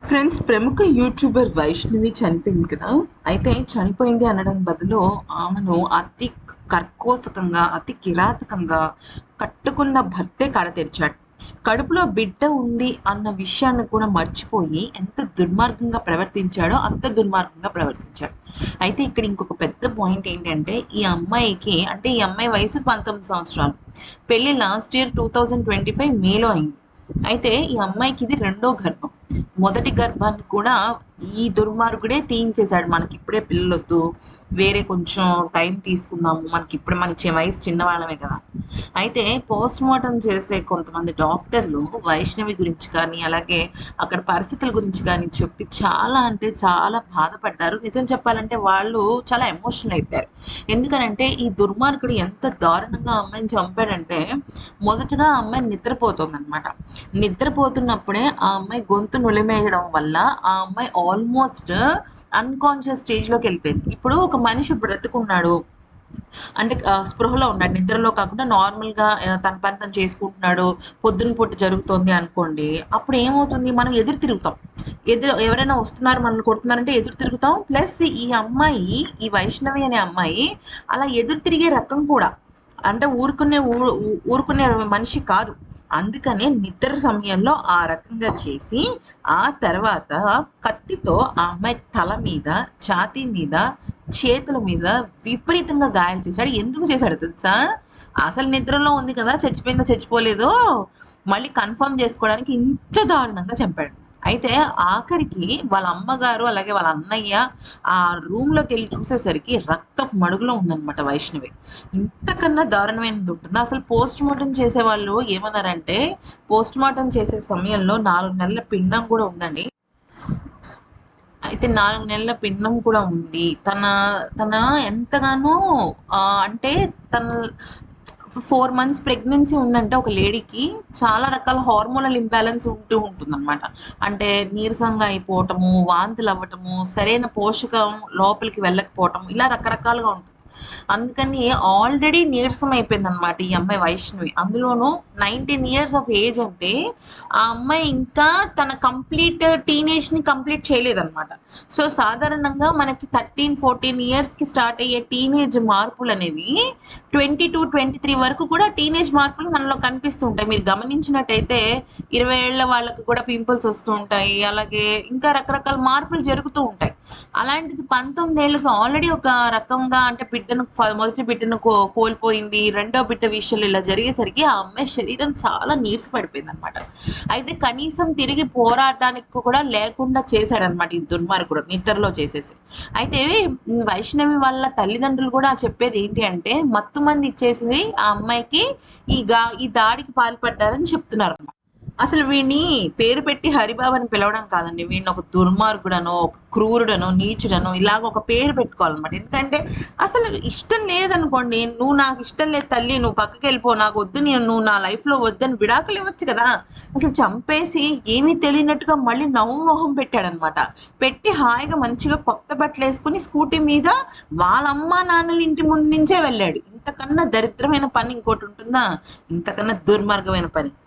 Friends, ప్రముఖ YouTuber Vaishnavi చనిపోయింది కదా! అయితే చనిపోయింది అనడం బదులు ఆమెను అతి కర్కోశకంగా, అతి కిరాతకంగా కట్టుకున్న భర్తే కడ తెరిచాడు. కడుపులో బిడ్డ ఉంది అన్న విషయాన్ని కూడా మర్చిపోయి ఎంత దుర్మార్గంగా ప్రవర్తించాడో అంత దుర్మార్గంగా ప్రవర్తించాడు. అయితే ఇక్కడ ఇంకొక పెద్ద పాయింట్ ఏంటంటే ఈ అమ్మాయి వయసు 19 సంవత్సరాలు. పెళ్లి లాస్ట్ ఇయర్ 2025 మేలో అయింది. అయితే ఈ అమ్మాయికి ఇది రెండో గర్భం. మొదటి గర్భాన్ని కూడా ఈ దుర్మార్గుడే తీయించేశాడు. మనకి ఇప్పుడే పిల్లలొద్దు, వేరే కొంచెం టైం తీసుకుందాము, మనకి ఇప్పుడే మన వయసు చిన్నవాళ్ళమే కదా. అయితే పోస్ట్ మార్టం చేసే కొంతమంది డాక్టర్లు వైష్ణవి గురించి కానీ, అలాగే అక్కడ పరిస్థితుల గురించి కానీ చెప్పి చాలా అంటే చాలా బాధపడ్డారు. నిజం చెప్పాలంటే వాళ్ళు చాలా ఎమోషనల్ అయిపోయారు. ఎందుకనంటే ఈ దుర్మార్గుడు ఎంత దారుణంగా ఆ అమ్మాయిని చంపాడంటే, మొదటగా ఆ అమ్మాయి నిద్రపోతుందనమాట. నిద్రపోతున్నప్పుడే ఆ అమ్మాయి గొంతు నులిమేయడం వల్ల ఆ అమ్మాయి ఆల్మోస్ట్ అన్కాన్షియస్ స్టేజ్‌లోకి వెళ్ళిపోయింది. ఇప్పుడు ఒక మనిషి బ్రతికున్నాడు అంటే స్పృహలో ఉన్నాడు. నిద్రలో కాకుండా నార్మల్‌గా తన పని తను చేసుకుంటున్నాడు. పొద్దున పూట జరుగుతోంది అనుకోండి. అప్పుడు ఏమవుతుంది? మనం ఎదురు తిరుగుతాం. ఎవరైనా వస్తున్నారు మనల్ని కొడుతున్నారంటే ఎదురు తిరుగుతాం. ప్లస్ ఈ వైష్ణవి అనే అమ్మాయి అలా ఎదురు తిరిగే రకం కూడా. అంటే ఊరుకునే మనిషి కాదు. అందుకనే నిద్ర సమయంలో ఆ రకంగా చేసి, ఆ తర్వాత కత్తితో ఆ అమ్మాయి తల మీద, ఛాతీ మీద, చేతుల మీద విపరీతంగా గాయాలు చేశాడు. ఎందుకు చేశాడో తెలుసా? అసలు నిద్రలో ఉంది కదా! చచ్చిపోయిందో చచ్చిపోలేదో మళ్ళీ కన్ఫర్మ్ చేసుకోవడానికి ఇంత దారుణంగా చంపాడు. అయితే ఆఖరికి వాళ్ళ అమ్మగారు, అలాగే వాళ్ళ అన్నయ్య ఆ రూమ్‌లోకెళ్ళి చూసేసరికి రక్తపు మడుగులో ఉందనమాట వైష్ణవి. ఇంతకన్నా దారుణమైనది ఉంటుందా? అసలు పోస్ట్ మార్టం చేసేవాళ్ళు ఏమన్నారంటే, పోస్ట్ మార్టం చేసే సమయంలో 4 నెలల పిండం కూడా ఉందండి. అయితే 4 నెలల పిండం కూడా ఉంది. తన తన ఎంతగానో అంటే తన 4 మంత్స్ ప్రెగ్నెన్సీ ఉందంటే ఒక లేడీకి చాలా రకాల హార్మోనల్ ఇంబాలెన్స్ ఉంటుందన్నమాట. అంటే నీరసంగా అయిపోవటము, వాంతులు అవ్వటము, సరైన పోషకం లోపలికి వెళ్ళకపోవటం, ఇలా రకరకాలుగా ఉంటుంది. అందుకని ఆల్రెడీ నీరసం అయిపోయిందనమాట ఈ అమ్మాయి వైష్ణవి. అందులోనూ 19 ఇయర్స్ ఆఫ్ ఏజ్ అంటే ఆ అమ్మాయి ఇంకా తన టీనేజ్‌ని కంప్లీట్ చేయలేదనమాట. సో, సాధారణంగా మనకి 13, 14 ఇయర్స్‌కి స్టార్ట్ అయ్యే టీనేజ్ మార్పులనేవి 22, 23 వరకు కూడా టీనేజ్ మార్పులు మనలో కనిపిస్తూ ఉంటాయి. మీరు గమనించినట్టయితే 20 ఏళ్ల వాళ్ళకి కూడా పింపుల్స్ వస్తూ ఉంటాయి. అలాగే ఇంకా రకరకాల మార్పులు జరుగుతూ ఉంటాయి. అలాంటిది 19 ఏళ్ళకి ఆల్రెడీ ఒక రకంగా అంటే మొదటి బిడ్డను కోల్పోయింది. రెండో బిడ్డ విషయంలో ఇలా జరిగేసరికి ఆ అమ్మాయి శరీరం చాలా నీరస పడిపోయిందనమాట. అయితే కనీసం తిరిగి పోరాడడానికి కూడా లేకుండా చేశాడనమాట ఈ దుర్మార్గుడు నిద్రలో చేసేసి. అయితే వైష్ణవి వాళ్ళ తల్లిదండ్రులు కూడా చెప్పేది ఏంటి అంటే, మత్తుమందు ఇచ్చేసి ఆ అమ్మాయికి ఈ దాడికి పాల్పడ్డారని చెప్తున్నారనమాట. అసలు వీడిని పేరు పెట్టి హరిబాబు అని పిలవడం కాదండి. వీడిని ఒక దుర్మార్గుడనో, ఒక క్రూరుడనో, నీచుడనో ఇలాగ ఒక పేరు పెట్టుకోవాలన్నమాట. ఎందుకంటే అసలు ఇష్టం లేదనుకోండి, "నువ్వు నాకు ఇష్టం లేదు తల్లి, నువ్వు పక్కకెళ్ళిపో, నాకు వద్దు, నువ్వు నా లైఫ్‌లో వద్దని" విడాకులు ఇవ్వచ్చు కదా! అసలు చంపేసి ఏమీ తెలియనట్టుగా మళ్ళీ నవ్వు మొహం పెట్టాడనమాట. పెట్టి హాయిగా మంచిగా కొత్త బట్టలేసుకొని స్కూటీ మీద వాళ్ళ అమ్మా నాన్నల ఇంటి ముందు నుంచే వెళ్ళాడు. ఇంతకన్నా దరిద్రమైన పని ఇంకోటి ఉంటుందా? ఇంతకన్నా దుర్మార్గమైన పని.